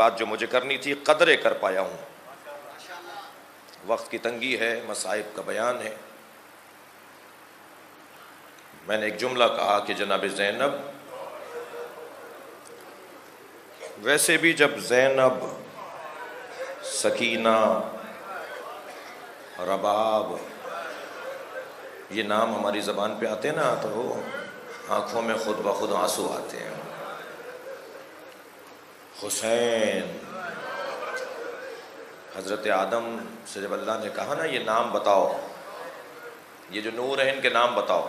بات جو مجھے کرنی تھی قدرے کر پایا ہوں. وقت کی تنگی ہے، مصائب کا بیان ہے. میں نے ایک جملہ کہا کہ جناب زینب، ویسے بھی جب زینب، سکینہ، رباب یہ نام ہماری زبان پہ آتے ہیں نا تو آنکھوں میں خود بخود آنسو آتے ہیں. حسین، حضرت آدم سے جب اللہ نے کہا نا یہ نام بتاؤ، یہ جو نور ہیں ان کے نام بتاؤ،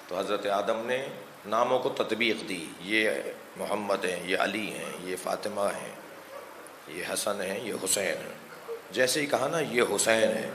تو حضرت آدم نے ناموں کو تطبیق دی. یہ محمد ہیں، یہ علی ہیں، یہ فاطمہ ہیں، یہ حسن ہیں، یہ حسین ہیں. جیسے ہی کہا نا یہ حسین ہے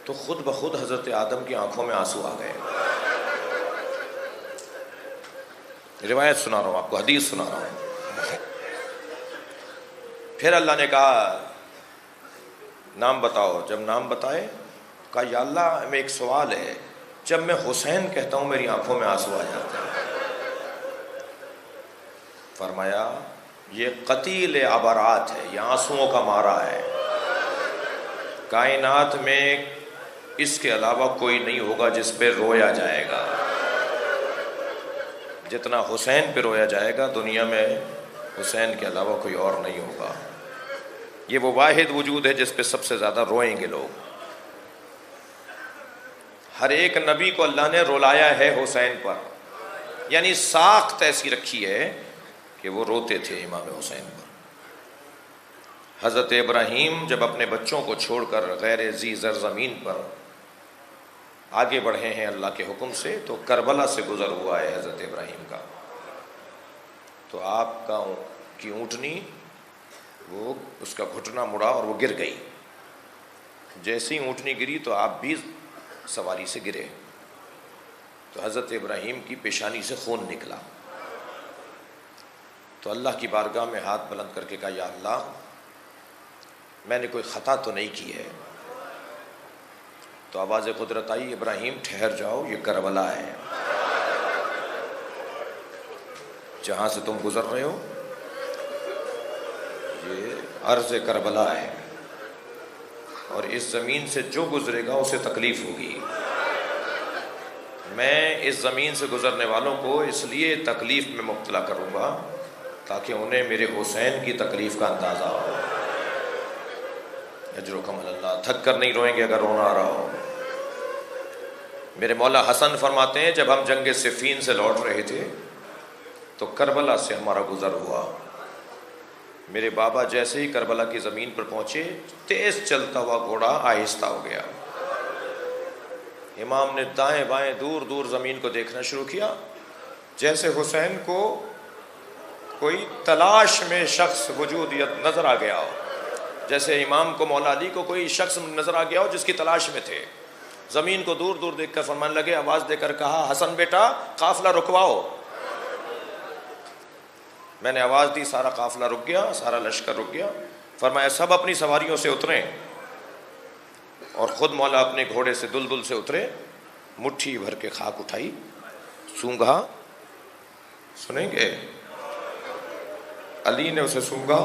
تو خود بخود حضرت آدم کی آنکھوں میں آنسو آ گئے. روایت سنا رہا ہوں آپ کو، حدیث سنا رہا ہوں. پھر اللہ نے کہا نام بتاؤ. جب نام بتائے کہا یا اللہ میں ایک سوال ہے، جب میں حسین کہتا ہوں میری آنکھوں میں آنسو آ جاتے ہیں. فرمایا یہ قتیل عبرات ہے، یہ آنسوؤں کا مارا ہے. کائنات میں اس کے علاوہ کوئی نہیں ہوگا جس پہ رویا جائے گا. جتنا حسین پہ رویا جائے گا دنیا میں حسین کے علاوہ کوئی اور نہیں ہوگا. یہ وہ واحد وجود ہے جس پہ سب سے زیادہ روئیں گے لوگ. ہر ایک نبی کو اللہ نے رلایا ہے حسین پر، یعنی ساخت ایسی رکھی ہے کہ وہ روتے تھے امام حسین پر. حضرت ابراہیم جب اپنے بچوں کو چھوڑ کر غیر ذی زرزمین پر آگے بڑھے ہیں اللہ کے حکم سے، تو کربلا سے گزر ہوا ہے حضرت ابراہیم کا. تو آپ کی اونٹنی وہ اس کا گھٹنا مڑا اور وہ گر گئی. جیسے ہی اونٹنی گری تو آپ بھی سواری سے گرے. تو حضرت ابراہیم کی پیشانی سے خون نکلا. تو اللہ کی بارگاہ میں ہاتھ بلند کر کے کہا یا اللہ میں نے کوئی خطا تو نہیں کی ہے. تو آواز قدرت آئی ابراہیم ٹھہر جاؤ، یہ کربلا ہے. جہاں سے تم گزر رہے ہو یہ ارض کربلا ہے، اور اس زمین سے جو گزرے گا اسے تکلیف ہوگی. میں اس زمین سے گزرنے والوں کو اس لیے تکلیف میں مبتلا کروں گا تاکہ انہیں میرے حسین کی تکلیف کا اندازہ ہو. اجرکم اللہ، تھک کر نہیں روئیں گے اگر رونا آ رہا ہو. میرے مولا حسن فرماتے ہیں جب ہم جنگ صفین سے لوٹ رہے تھے تو کربلا سے ہمارا گزر ہوا. میرے بابا جیسے ہی کربلا کی زمین پر پہنچے تیز چلتا ہوا گھوڑا آہستہ ہو گیا. امام نے دائیں بائیں دور دور زمین کو دیکھنا شروع کیا، جیسے حسین کو کوئی تلاش میں شخص وجود نظر آ گیا ہو، جیسے امام کو مولا علی کو کوئی شخص نظر آ گیا ہو جس کی تلاش میں تھے. زمین کو دور دور دیکھ کر فرمانے لگے، آواز دے کر کہا حسن بیٹا قافلہ رکواؤ. میں نے آواز دی، سارا قافلہ رک گیا، سارا لشکر رک گیا. فرمایا سب اپنی سواریوں سے اتریں، اور خود مولا اپنے گھوڑے سے دلدل سے اترے. مٹھی بھر کے خاک اٹھائی، سونگھا. سنیں گے؟ علی نے اسے سونگھا،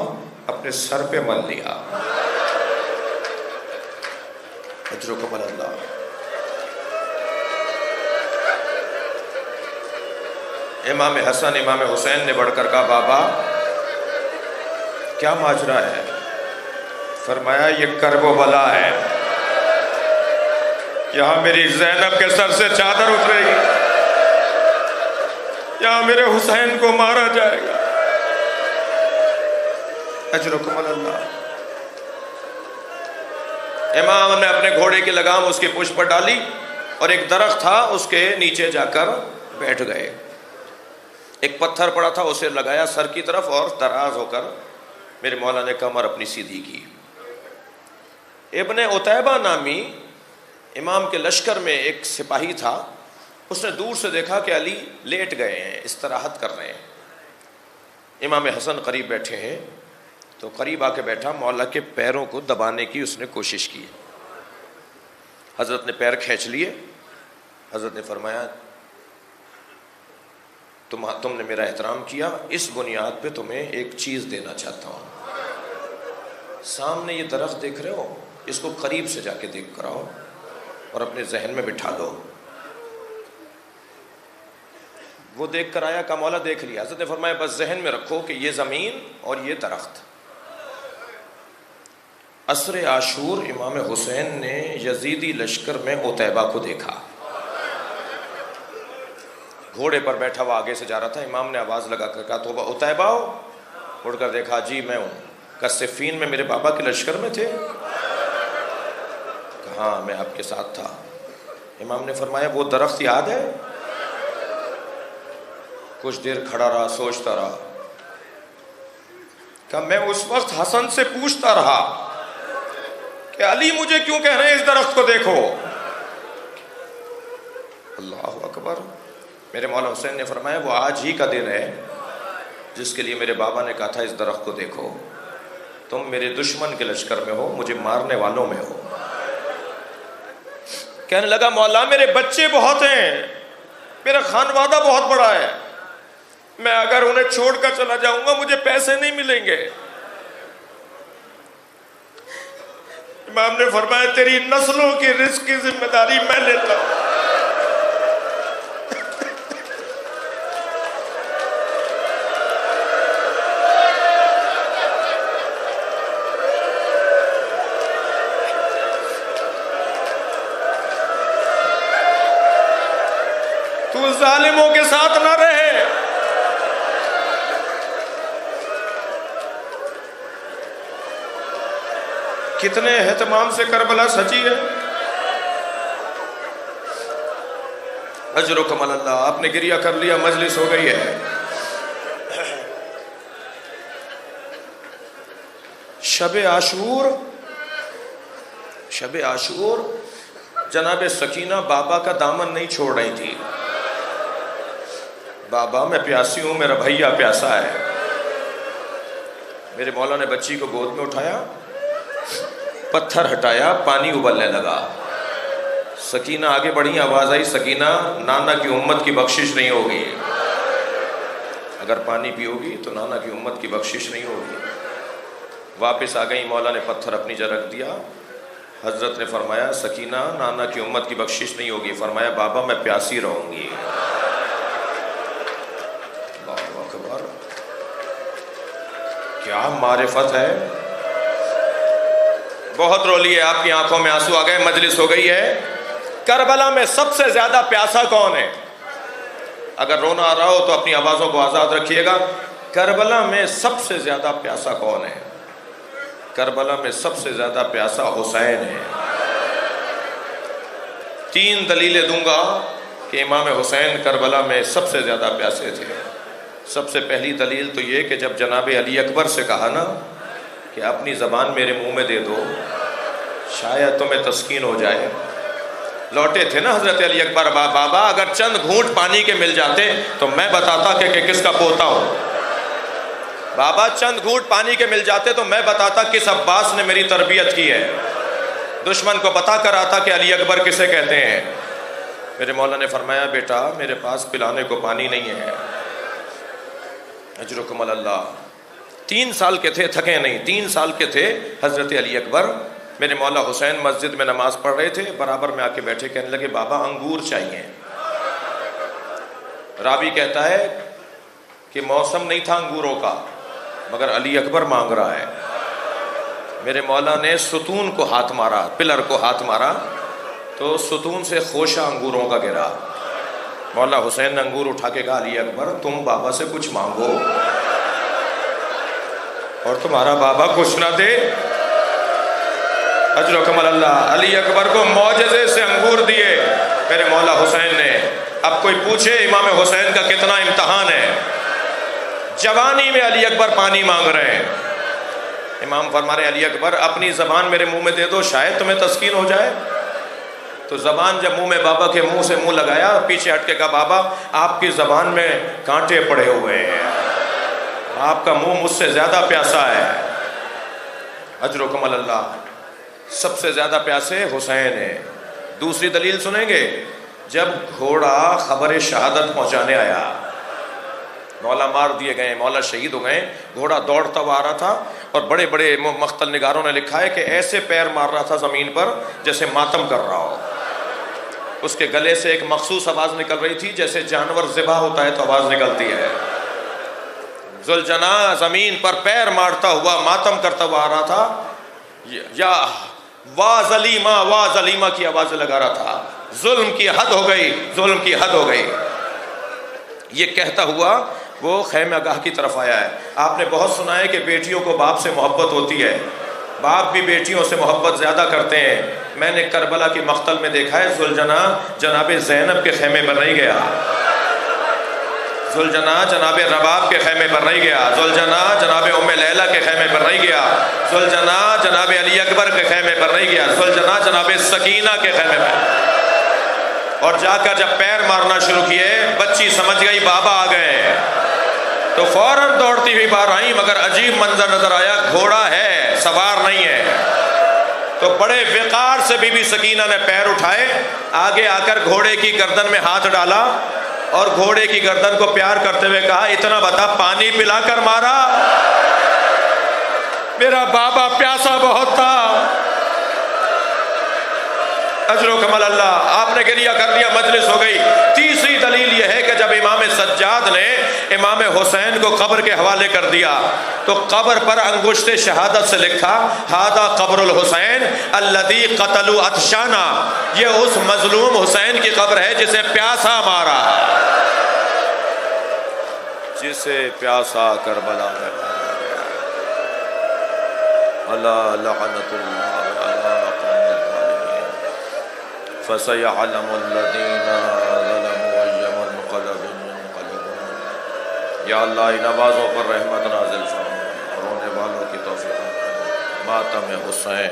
اپنے سر پہ مل لیا. اجرکم اللہ. امام حسن امام حسین نے بڑھ کر کہا بابا کیا ماجرا ہے؟ فرمایا یہ کرب و بلا ہے، یہاں میری زینب کے سر سے چادر اترے گی، یہاں میرے حسین کو مارا جائے گا. اجرکم اللہ. امام نے اپنے گھوڑے کی لگام اس کی پشت پر ڈالی اور ایک درخت تھا اس کے نیچے جا کر بیٹھ گئے. ایک پتھر پڑا تھا اسے لگایا سر کی طرف اور دراز ہو کر میرے مولا نے کمر اپنی سیدھی کی. ابن عتیبہ نامی امام کے لشکر میں ایک سپاہی تھا، اس نے دور سے دیکھا کہ علی لیٹ گئے ہیں، استراحت کر رہے ہیں. امام حسن قریب بیٹھے ہیں تو قریب آ کے بیٹھا، مولا کے پیروں کو دبانے کی اس نے کوشش کی. حضرت نے پیر کھینچ لیے. حضرت نے فرمایا تم نے میرا احترام کیا، اس بنیاد پہ تمہیں ایک چیز دینا چاہتا ہوں۔ سامنے یہ درخت دیکھ رہے ہو، اس کو قریب سے جا کے دیکھ کر آؤ اور اپنے ذہن میں بٹھا دو۔ وہ دیکھ کر آیا، کہا مولا دیکھ لیا۔ حضرت نے فرمایا بس ذہن میں رکھو کہ یہ زمین اور یہ درخت۔ عصر عاشور امام حسین نے یزیدی لشکر میں عتیبہ کو دیکھا، گھوڑے پر بیٹھا ہوا آگے سے جا رہا تھا۔ امام نے آواز لگا کر کہا توبہ عتیبہ ہو؟ اڑ کر دیکھا، جی میں ہوں۔ کہا صفین میں میرے بابا کے لشکر میں تھے؟ کہا ہاں میں آپ کے ساتھ تھا۔ امام نے فرمایا وہ درخت یاد ہے؟ کچھ دیر کھڑا رہا، سوچتا رہا۔ کہا میں اس وقت حسن سے پوچھتا رہا کہ علی مجھے کیوں کہہ رہے ہیں اس درخت کو دیکھو؟ اللہ اکبر۔ میرے مولا حسین نے فرمایا وہ آج ہی کا دن ہے جس کے لیے میرے بابا نے کہا تھا اس درخت کو دیکھو۔ تم میرے دشمن کے لشکر میں ہو، مجھے مارنے والوں میں ہو۔ کہنے لگا مولا میرے بچے بہت ہیں، میرا خانوادہ بہت بڑا ہے، میں اگر انہیں چھوڑ کر چلا جاؤں گا مجھے پیسے نہیں ملیں گے۔ امام نے فرمایا تیری نسلوں کی رزق کی ذمہ داری میں لیتا ہوں۔ تو ظالموں کے ساتھ نہ رہے۔ کتنے اہتمام سے کربلا سجی ہے۔ اجرکم اللہ۔ آپ نے گریہ کر لیا، مجلس ہو گئی ہے۔ شب عاشور جناب سکینہ بابا کا دامن نہیں چھوڑ رہی تھی۔ بابا میں پیاسی ہوں، میرا بھیا پیاسا ہے۔ میرے مولا نے بچی کو گود میں اٹھایا، پتھر ہٹایا، پانی ابلنے لگا۔ سکینہ آگے بڑھی، آواز آئی سکینہ نانا کی امت کی بخشش نہیں ہوگی، اگر پانی پیوگی تو نانا کی امت کی بخشش نہیں ہوگی۔ واپس آ گئی، مولا نے پتھر اپنی جگہ رکھ دیا۔ حضرت نے فرمایا سکینہ نانا کی امت کی بخشش نہیں ہوگی۔ فرمایا بابا میں پیاسی رہوں گی۔ اللہ اکبر، کیا معرفت ہے۔ بہت رو لیے، آپ کی آنکھوں میں آنسو آ گئے، مجلس ہو گئی ہے۔ کربلا میں سب سے زیادہ پیاسا کون ہے؟ اگر رونا آ رہا ہو تو اپنی آوازوں کو آزاد رکھیے گا۔ کربلا میں سب سے زیادہ پیاسا کون ہے؟ کربلا میں سب سے زیادہ پیاسا حسین ہے۔ 3 دلیلیں دوں گا کہ امام حسین کربلا میں سب سے زیادہ پیاسے تھے۔ سب سے پہلی دلیل تو یہ کہ جب جناب علی اکبر سے کہا نا کہ اپنی زبان میرے منہ میں دے دو شاید تمہیں تسکین ہو جائے، لوٹے تھے نا حضرت علی اکبر، بابا اگر چند گھونٹ پانی کے مل جاتے تو میں بتاتا کہ کس کا پوتا ہوں۔ بابا چند گھونٹ پانی کے مل جاتے تو میں بتاتا کس عباس نے میری تربیت کی ہے، دشمن کو بتا کر آتا کہ علی اکبر کسے کہتے ہیں۔ میرے مولا نے فرمایا بیٹا میرے پاس پلانے کو پانی نہیں ہے۔ اجرکم اللہ۔ 3 سال کے تھے، تھکے نہیں، 3 سال کے تھے حضرت علی اکبر۔ میرے مولا حسین مسجد میں نماز پڑھ رہے تھے، برابر میں آ کے بیٹھے، کہنے لگے بابا انگور چاہیے۔ راوی کہتا ہے کہ موسم نہیں تھا انگوروں کا مگر علی اکبر مانگ رہا ہے۔ میرے مولا نے ستون کو ہاتھ مارا، پلر کو ہاتھ مارا تو ستون سے خوشہ انگوروں کا گرا۔ مولا حسین نے انگور اٹھا کے کہا علی اکبر تم بابا سے کچھ مانگو اور تمہارا بابا کچھ نہ دے۔ اجرکم اللہ۔ علی اکبر کو معجزے سے انگور دیے میرے مولا حسین نے۔ اب کوئی پوچھے امام حسین کا کتنا امتحان ہے، جوانی میں علی اکبر پانی مانگ رہے ہیں۔ امام فرما رہے علی اکبر اپنی زبان میرے منہ میں دے دو شاید تمہیں تسکین ہو جائے۔ تو زبان جب منہ میں بابا کے منہ سے منہ لگایا، پیچھے ہٹ کے کہا بابا آپ کی زبان میں کانٹے پڑے ہوئے ہیں، آپ کا منہ مجھ سے زیادہ پیاسا ہے۔ اجرکم اللہ۔ سب سے زیادہ پیاسے حسین ہیں۔ دوسری دلیل سنیں گے، جب گھوڑا خبر شہادت پہنچانے آیا، مولا مار دیے گئے، مولا شہید ہو گئے، گھوڑا دوڑتا ہوا آ رہا تھا، اور بڑے بڑے مختل نگاروں نے لکھا ہے کہ ایسے پیر مار رہا تھا زمین پر جیسے ماتم کر رہا ہو۔ اس کے گلے سے ایک مخصوص آواز نکل رہی تھی، جیسے جانور ذبح ہوتا ہے تو آواز نکلتی ہے۔ ذوالجناح زمین پر پیر مارتا ہوا ماتم کرتا ہوا آ رہا تھا، یا وا ظلیمہ کی آوازیں لگا رہا تھا، ظلم کی حد ہو گئی، ظلم کی حد ہو گئی، یہ کہتا ہوا وہ خیمہ گاہ کی طرف آیا ہے۔ آپ نے بہت سنا ہے کہ بیٹیوں کو باپ سے محبت ہوتی ہے، باپ بھی بیٹیوں سے محبت زیادہ کرتے ہیں۔ میں نے کربلا کی مقتل میں دیکھا ہے ذوالجناح جناب زینب کے خیمے پر نہیں گیا، ذوالجناح جناب رباب کے خیمے پر نہیں گیا، ذوالجناح جناب ام لیلہ کے خیمے پر نہیں گیا، ذوالجناح جناب علی اکبر کے خیمے پر نہیں گیا، ذوالجناح جناب سکینہ کے خیمے پر۔ اور جا کر جب پیر مارنا شروع کیے، بچی سمجھ گئی بابا آ گئے، تو فوراً دوڑتی ہوئی باہر آئیں، مگر عجیب منظر نظر آیا، گھوڑا ہے سوار نہیں ہے۔ تو بڑے وقار سے بی بی سکینہ نے پیر اٹھائے، آگے آ کر گھوڑے کی گردن میں ہاتھ ڈالا اور گھوڑے کی گردن کو پیار کرتے ہوئے کہا، اتنا بتا پانی پلا کر مارا؟ میرا بابا پیاسا بہت تھا۔ اجر و کمال اللہ، آپ نے گریہ کر لیا، مجلس ہو گئی۔ تیسری دلیل یہ ہے کہ جب امام سجاد نے امام حسین کو قبر کے حوالے کر دیا تو قبر پر انگشت شہادت سے لکھا، ھذا قبر الحسین الذی قتلوا عطشانا، یہ اس مظلوم حسین کی قبر ہے جسے پیاسا مارا، جسے پیاسا کربلا میں مارا گیا۔ اللہ لعنت اللہ فَسَيَعْلَمُ الَّذِينَ ظَلَمُوا أَيَّ مُنقَلَبٍ يَنقَلِبُونَ۔ یا اللہ ان آوازوں پر رحمت نازل فرما، رونے والوں کی توفیق، ماتم حسین